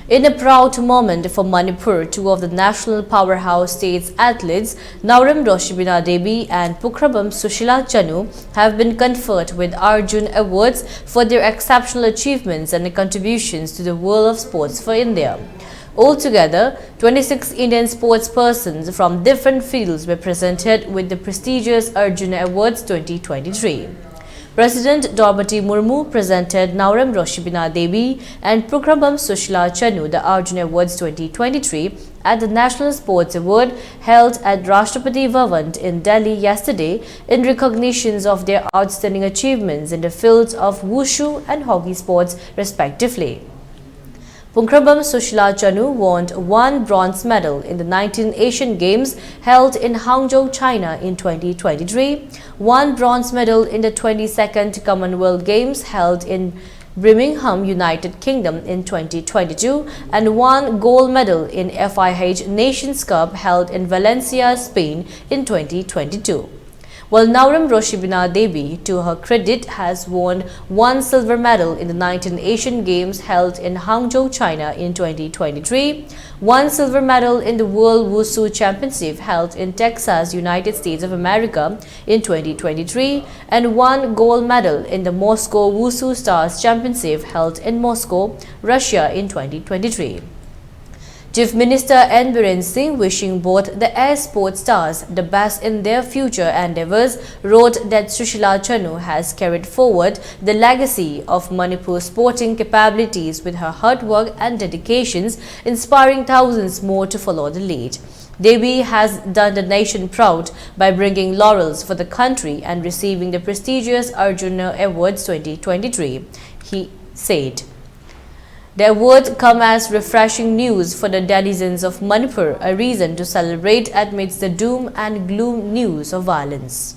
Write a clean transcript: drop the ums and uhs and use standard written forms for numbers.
In a proud moment for Manipur, two of the national powerhouse states athletes, Nauram Roshibina Devi and Pukrabam Sushila Chanu, have been conferred with Arjuna Awards for their exceptional achievements and contributions to the world of sports for India. Altogether, 26 Indian sportspersons from different fields were presented with the prestigious Arjuna Awards 2023. President Draupadi Murmu presented Nauram Roshibina Devi and Pukrabam Sushila Chanu the Arjuna Awards 2023 at the National Sports Award held at Rashtrapati Bhavan in Delhi yesterday in recognition of their outstanding achievements in the fields of wushu and hockey sports respectively. Pukrabam Sushila Chanu won one bronze medal in the 19 Asian Games held in Hangzhou, China in 2023, one bronze medal in the 22nd Commonwealth Games held in Birmingham, United Kingdom in 2022, and one gold medal in FIH Nations Cup held in Valencia, Spain in 2022. While Nauram Roshibina Devi, to her credit, has won one silver medal in the 19 Asian Games held in Hangzhou, China in 2023, one silver medal in the World Wushu Championship held in Texas, United States of America in 2023, and one gold medal in the Moscow Wushu Stars Championship held in Moscow, Russia in 2023. Chief Minister N. Biren Singh, wishing both the air sports stars the best in their future endeavours, wrote that Sushila Chanu has carried forward the legacy of Manipur's sporting capabilities with her hard work and dedications, inspiring thousands more to follow the lead. Devi has done the nation proud by bringing laurels for the country and receiving the prestigious Arjuna Awards 2023, he said. The award comes as refreshing news for the denizens of Manipur, a reason to celebrate amidst the doom and gloom news of violence.